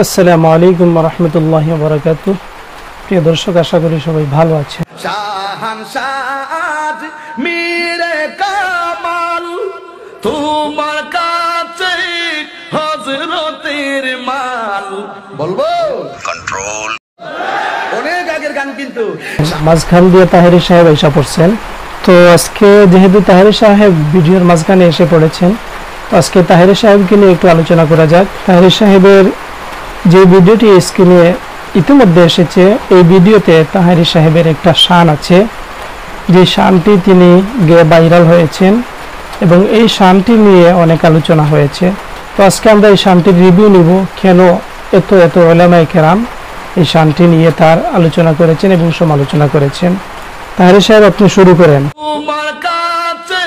আসসালামু আলাইকুম ওয়া রাহমাতুল্লাহি ওয়া বারাকাতুহু। প্রিয় দর্শক, আশা করি সবাই ভালো আছেন। শাহানশাহ মীরে কামাল তোমার কাছে হযরতের মাল বলবো কন্ট্রোল অনেক আগের গান, কিন্তু মাঝখান দিয়ে তাহেরি সাহেব এসে পড়ছেন। তো আজকে যেহেতু তাহেরি সাহেব ভিডিওর মাঝখানে এসে পড়েছেন, তো আজকে তাহেরি সাহেবকে নিয়ে একটু আলোচনা করা যাক। তাহেরি সাহেবের যে ভিডিওটি স্ক্রিনে ইতিমধ্যে এসেছে, এই ভিডিওতে তাহেরি সাহেবের একটা শান আছে, যে শানটি তিনি গেয়ে ভাইরাল হয়েছেন এবং এই শানটি নিয়ে অনেক আলোচনা হয়েছে। তো আজকে আমরা এই শানটির রিভিউ নিব, কেন এত এত উলামায়ে কেরাম এই শানটি নিয়ে তার আলোচনা করেছেন এবং সমালোচনা করেছেন। তাহেরি সাহেব, আপনি শুরু করেন। তোমার কাছে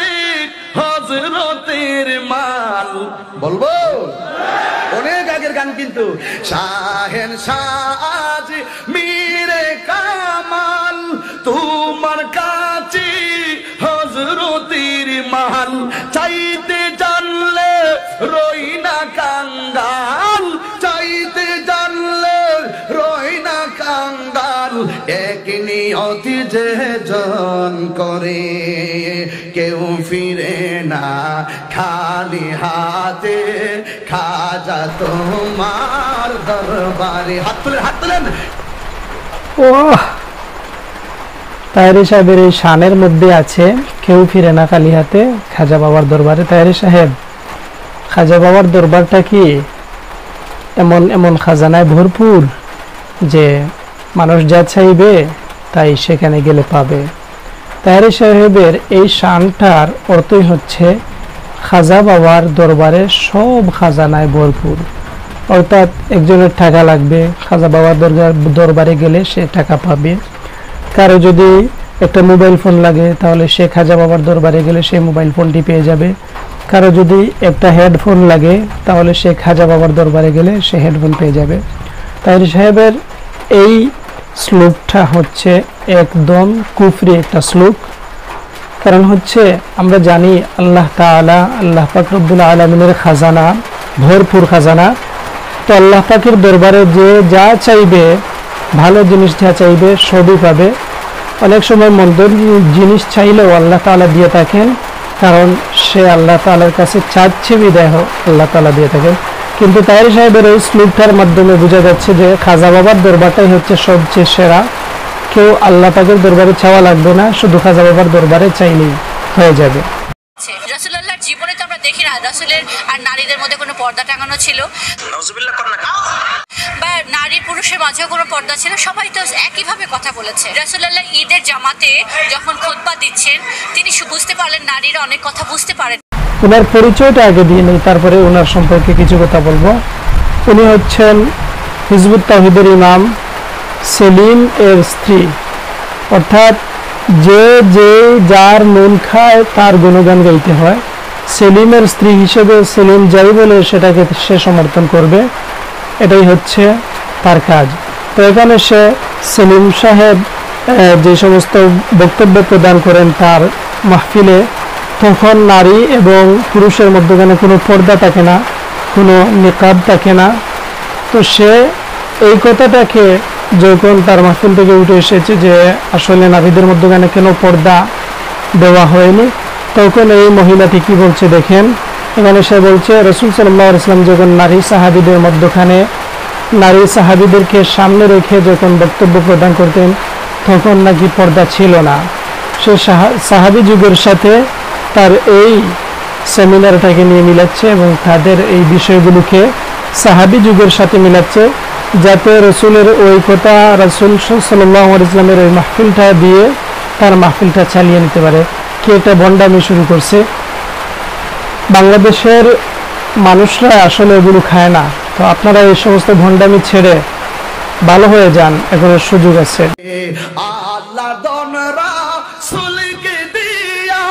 হযরতের মাল বলবো অনেক আগের গান, কিন্তু শাহেনশাহ মীরে কামাল তোমার কাছে হযরতের মাল চাইতে জানলে রই না কাঙ্গাল, চাইতে জানলে রই না কাঙ্গাল, এক নিয়তি যে জন করে কেউ ফিরে না খালি হাতে, খাজা তোমার দরবারে। হাত তুলেন। ও তাহেরি সাহেবের এই শানের মধ্যে আছে কেউ ফিরে না খালি হাতে, খাজা বাবার দরবারে। তাহেরি সাহেব, খাজা বাবার দরবারটা কি এমন এমন খাজানায় ভরপুর যে মানুষ যা চাইবে তাই সেখানে গেলে পাবে? তাহেরি সাহেবের এই শানটার অর্থই হচ্ছে খাজা বাবার দরবারে সব খাজানায় ভরপুর, অর্থাৎ একজনের টাকা লাগবে, খাজা বাবার দরবারে গেলে সে টাকা পাবে। কারো যদি একটা মোবাইল ফোন লাগে, তাহলে সে খাজা বাবার দরবারে গেলে সে মোবাইল ফোনটি পেয়ে যাবে। কারো যদি একটা হেডফোন লাগে, তাহলে সে খাজা বাবার দরবারে গেলে সে হেডফোন পেয়ে যাবে। তাহেরি সাহেবের এই শ্লোকটা হচ্ছে একদম কুফরি একটা শ্লোক। কারণ হচ্ছে আমরা জানি আল্লাহ তাআলা, আল্লাহ পাক রব্বুল আলামিনের খাজানা ভরপুর খাজানা। তো আল্লাহ পাকের দরবারে যে যা চাইবে, ভালো জিনিস যা চাইবে সবই পাবে। অনেক সময় মন্দ জিনিস চাইলেও আল্লাহ তাআলা দিয়ে থাকেন, কারণ সে আল্লাহ তাআলার কাছে চাচ্ছে বিদায় আল্লাহ তাআলা দিয়ে থাকেন। কিন্তু তাহেরি সাহেবের এই শ্লোকটার মাধ্যমে বোঝা যাচ্ছে যে খাজা বাবার দরবারটাই হচ্ছে সবচেয়ে সেরা। কেউ আল্লাহ পাকের দরবারে চাওয়া লাগবে না, শুধু খাজা বাবার দরবারে চাইলেই হয়ে যাবে। রাসূলুল্লাহর জীবনে তো আমরা দেখি না রাসূলের আর নারীদের মধ্যে কোনো পর্দা টাঙানো ছিল, নাউজুবিল্লাহ করনা, বা নারী পুরুষের মাঝেও কোনো পর্দা ছিল। সবাই তো একইভাবে কথা বলেছে। রাসূলুল্লাহ ঈদের জামাতে যখন খুতবা দিচ্ছেন, তিনি বুঝতে পারলেন নারীরা অনেক কথা বুঝতে পারেন। ওনার পরিচয়টা আগে দিয়ে নেই, তারপরে ওনার সম্পর্কে কিছু কথা বলবো। উনি হচ্ছেন হিজবুত তাওহীদের ইমাম সেলিম এর স্ত্রী, অর্থাৎ যে যে যার নুন খায় তার গুণগান গাইতে হয়। সেলিমের স্ত্রী হিসেবে সেলিম যাই বলে সেটাকে সে সমর্থন করবে, এটাই হচ্ছে তার কাজ। তো এখানে সে সেলিম সাহেব যে সমস্ত বক্তব্য প্রদান করেন তার মাহফিলে, তখন নারী এবং পুরুষের মধ্যখানে কোনো পর্দা থাকে না, কোনো নিকাব থাকে না। তো সে এই কথাটাকে যখন তার মাহফিল থেকে উঠে এসেছে যে আসলে নারীদের মধ্যখানে কেন পর্দা দেওয়া হয়নি, তখন এই মহিলাটি কি বলছে দেখেন। এখানে সে বলছে রাসূল সাল্লাল্লাহু আলাইহি ওয়াসাল্লাম যখন নারী সাহাবীদের মধ্যখানে নারী সাহাবীদেরকে সামনে রেখে যখন বক্তব্য প্রদান করতেন, তখন নাকি পর্দা ছিল না। সে সাহাবী যুগের সাথে তার এই সেমিনারটাকে নিয়ে মিলাচ্ছে এবং তাদের এই বিষয়গুলোকে সাহাবী যুগের সাথে মিলাচ্ছে, যাতে রসুলের ওই কথা রাসূল সাল্লাল্লাহু আলাইহি ওয়াসাল্লামের ওই মাহফিলটা দিয়ে তার মাহফিলটা চালিয়ে নিতে পারে। কি একটা ভণ্ডামি শুরু করছে। বাংলাদেশের মানুষরা আসলে এগুলো খায় না। তো আপনারা এই সমস্ত ভণ্ডামি ছেড়ে ভালো হয়ে যান, এখনো সুযোগ আছে। আল্লাহ দনরা সুলকে দিয়া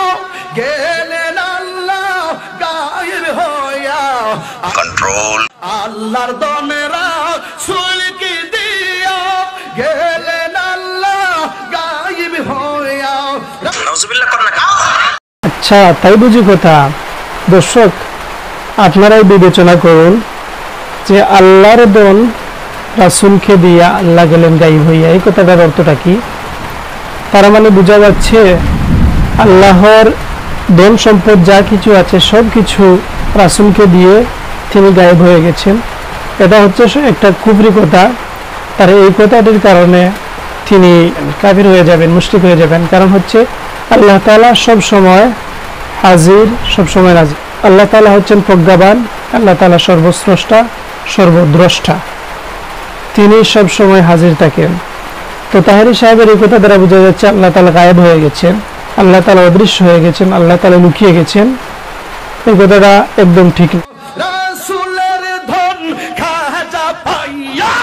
গেলেন আল্লাহ গায়ের হইয়া কন্ট্রোল। আল্লাহর দনরা সুলকে দিয়া গেলেন আল্লাহ গায়েব হইয়া, নাউজুবিল্লাহ করনা। আচ্ছা, তাই বুঝি কথা। দর্শক, আপনারাই বিবেচনা করুন যে আল্লাহর দন রাসূলকে দিয়া আল্লাহ গেলেন গায়েব হইয়া, এই কথাটার অর্থটা কি? তার মানে বোঝা যাচ্ছে আল্লাহর ধন সম্পদ যা কিছু আছে সব কিছু রাসূলকে দিয়ে তিনি গায়েব হয়ে গেছেন। এটা হচ্ছে একটা কুফরি কথা। তার এই কথাটির কারণে তিনি কাফির হয়ে যাবেন, মুশরিক হয়ে যাবেন। কারণ হচ্ছে আল্লাহ তাআলা সব সময় হাজির, সব সময় নাজির। আল্লাহ তাআলা হচ্ছেন প্রজ্ঞাবান, আল্লাহ তাআলা সর্বস্রষ্টা, সর্বদ্রষ্টা, তিনি সব সময় হাজির থাকেন। তো তাহেরি সাহেবের এই কথা দ্বারা বোঝা যাচ্ছে আল্লাহ তাআলা গায়েব হয়ে গেছেন, আল্লাহ তাআলা অদৃশ্য হয়ে গেছেন, আল্লাহ তাআলা লুকিয়ে গেছেন। এই কথাটা একদম ঠিক না। রাসূলের ধন খাজা পাইয়া,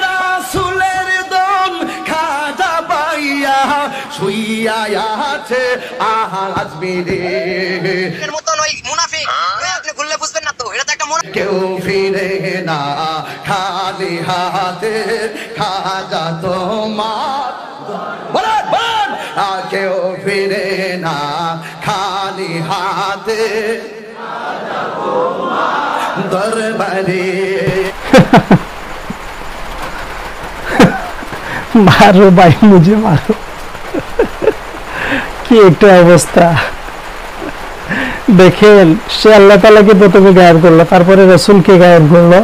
রাসূলের ধন খাজা পাইয়া শুইয়া আছে আজমিরে। এর মতন ওই মুনাফিক আপনি খুললে বুঝবেন না তো, এটা তো একটা মুনাফিক। কেউ ফিরে না খালি হাতে, খাজা তোমার বলেন বলেন, কেউ ফিরে না খালি হাতে দরবারে। মারো ভাই, মুঝে মারো। কি একটা অবস্থা দেখেন, সে আল্লাহ তাআলাকে প্রথমে গায়েব করলো, তারপরে রাসূলকে গায়েব করলো,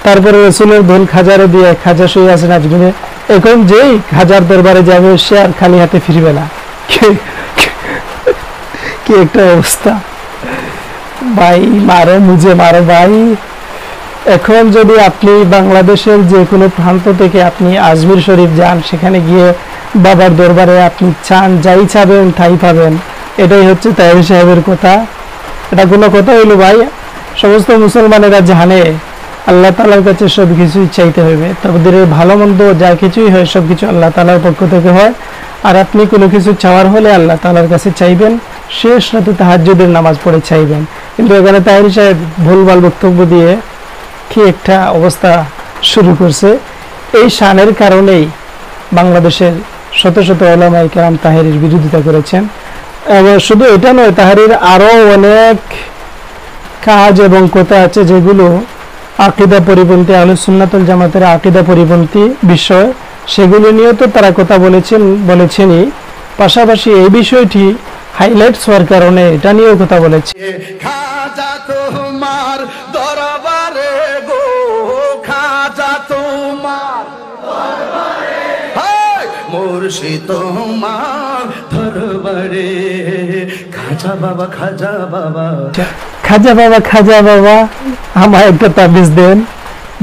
তারপরে রাসূলের ধন খাজারে দিয়ে খাজা শুয়ে আছেন আজমিরে। এখন যেই খাজার দরবারে যাবে সে আর খালি হাতে ফিরবে না। কি একটা অবস্থা ভাই, মারো মুঝে মারো ভাই। এখন যদি আপনি বাংলাদেশের যে কোনো প্রান্ত থেকে আপনি আজমির শরীফ যান, সেখানে গিয়ে বাবার দরবারে আপনি চান, যাই চাবেন তাই পাবেন। এটাই হচ্ছে তাহেরি সাহেবের কথা। এটা কোনো কথা হইলো ভাই? সমস্ত মুসলমানেরা জানে আল্লাহ তাআলার কাছে সব কিছুই চাইতে হবে। তাদের ভালো মন্দ যা কিছুই হয় সব কিছু আল্লাহ তাআলার পক্ষ থেকে হয়। আর আপনি কোনো কিছু চাওয়ার হলে আল্লাহ তাআলার কাছে চাইবেন, শেষ রাতে তাহাজ্জুদের নামাজ পড়ে চাইবেন। কিন্তু এখানে তাহেরি সাহেব ভুলভাল বক্তব্য দিয়ে কি একটা অবস্থা শুরু করছে। এই শানের কারণেই বাংলাদেশের শত শত উলামায়ে কেরাম তাহেরির বিরোধিতা করেছেন। এবং শুধু এটা নয়, তাহেরির আরও অনেক কাজ এবং কথা আছে যেগুলো আকীদা পরিপন্থী, আহলুস সুন্নাত ওয়াল জামাতের আকীদা পরিপন্থী বিষয়, সেগুলো নিয়েও তো তারা কথা বলেছেনই। পাশাপাশি এই বিষয়টি হাইলাইটস হওয়ার কারণে এটা নিয়েও কথা বলেছে। খাজা তোমার দরবারে গো, খাজা তোমার দরবারে, মুর্শিদ তোমার দরবারে, খাজা বাবা, খাজা বাবা, খাজা বাবা, খাজা বাবা আমার একটা তাবিজ দেন।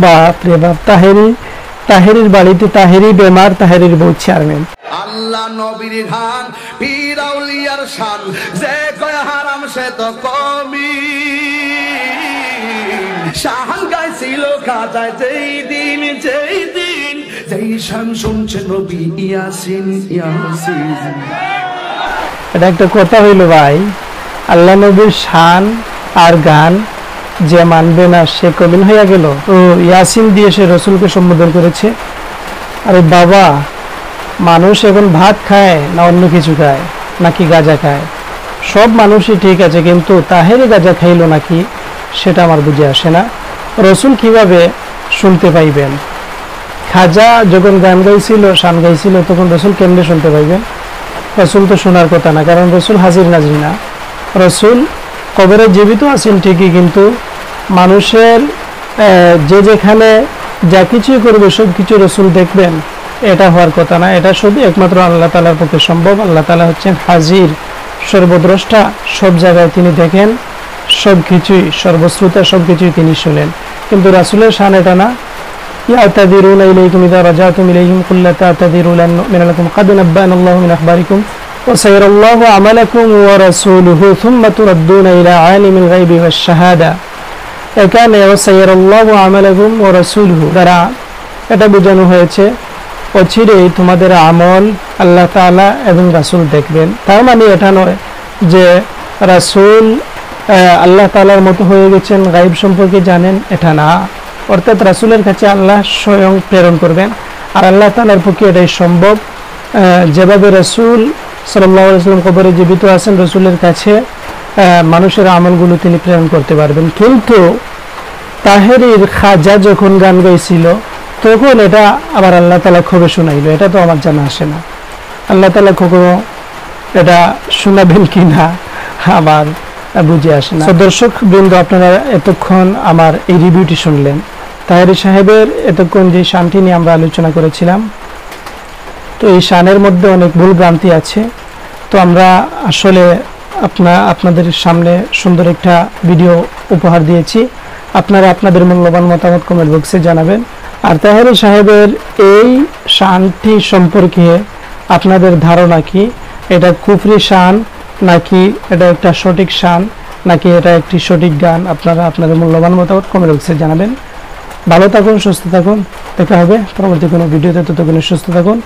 বাপ রে বাপ, তাহেরির বাড়িতে তাহেরি বেমার, তাহেরির বউ চেয়ারম্যান। আল্লাহ নবীর গান, পীর আউলিয়ার শান, যে কয় হারাম সে তো কমি। শাহান গাইছিল খাজায় যেই দিন যেই শান শুনছে নবী ইয়াসিন ইয়াসিন। এটা একটা কথা হইল ভাই, আল্লাহ নবীর শান আর গান যে মানবে না সে কবিল হইয়া গেল। ও ইয়াসিন দিয়ে সে রসুলকে সম্বোধন করেছে। আরে বাবা, মানুষ এখন ভাত খায় না অন্য কিছু খায়, নাকি গাঁজা খায়? সব মানুষই ঠিক আছে, কিন্তু তাহেরি গাঁজা খাইল নাকি সেটা আমার বুঝে আসে না। রসুল কিভাবে শুনতে পাইবেন? খাজা যখন গান গাইছিল, শান গাইছিল, তখন রসুল কেমনে শুনতে পাইবেন? রসুল তো শোনার কথা না, কারণ রসুল হাজির নাজির না। রসুল কবরে জীবিত আছেন ঠিকই, কিন্তু মানুষের যে যেখানে যা কিছুই করবে সব কিছু রসুল দেখবেন, এটা হওয়ার কথা না। এটা শুধু একমাত্র আল্লাহ তাআলার পক্ষে সম্ভব। আল্লাহ তাআলা হচ্ছেন হাজির, সর্বদ্রষ্টা, সব জায়গায় তিনি দেখেন, সব কিছুই সর্বশ্রোতা, সব কিছুই তিনি শুনেন। কিন্তু রাসূলের শান এটা না। ইয়াতাদিরুনা ইলাইকুম ইযা রাজাতুম ইলাইহিম কুল লা তা'তাদিরু লান নু'মিনা লাকুম ক্বাদ নাব্বা'না আল্লাহু মিন আখবারিকুম ওয়া সায়ারাল্লাহু আমালাকুম ওয়া রাসূলুহু থুম্মা তুরাদ্দুনা ইলা আলিমিল গায়বি ওয়াশ শাহাদা। এখানে ওয়া সায়ারাল্লাহু আমালাকুম ওয়া রাসূলুহু দ্বারা এটা বোঝানো হয়েছে অচিরেই তোমাদের আমল আল্লাহ তাআলা এবং রাসূল দেখবেন। তার মানে এটা নয় যে রাসূল আল্লাহ তাআলার মতো হয়ে গেছেন, গায়ব সম্পর্কে জানেন, এটা না। অর্থাৎ রাসূলের কাছে আল্লাহ স্বয়ং প্রেরণ করবেন, আর আল্লাহ তাআলার পক্ষে এটাই সম্ভব। যেভাবে রাসূল সাল্লাল্লাহু আলাইহি ওয়াসাল্লাম কবরে জীবিত আছেন, রাসূলের কাছে মানুষের আমলগুলো তিনি প্রেরণ করতে পারবেন। কিন্তু তাহেরির খাজা যখন গান গাইছিল তখন এটা আবার আল্লাহ তাআলা খবর শোনাইলো, এটা তো আমার জানা আসে না। আল্লাহ তাআলা কখনো এটা শোনাবেন কিনা আমার বুঝে আসে না। দর্শক বৃন্দ, আপনারা এতক্ষণ আমার এই রিভিউটি শুনলেন। তাহেরি সাহেবের এতক্ষণ যে শানটি নিয়ে আমরা আলোচনা করেছিলাম, তো এই শানের মধ্যে অনেক ভুল ভ্রান্তি আছে। তো আমরা আসলে আপনাদের সামনে সুন্দর একটা ভিডিও উপহার দিয়েছি। আপনারা আপনাদের মূল্যবান মতামত কমেন্ট বক্সে জানাবেন। আর তাহেরি সাহেবের এই শানটি সম্পর্কে আপনাদের ধারণা কি? এটা কুফরি শান নাকি এটা একটা সঠিক শান, নাকি এটা একটি সঠিক গান? আপনারা আপনাদের মূল্যবান মতামত কমেন্ট বক্সে জানাবেন। ভালো থাকুন, সুস্থ থাকুন, দেখা হবে পরবর্তী কোনো ভিডিওতে। ততক্ষণ সুস্থ থাকুন।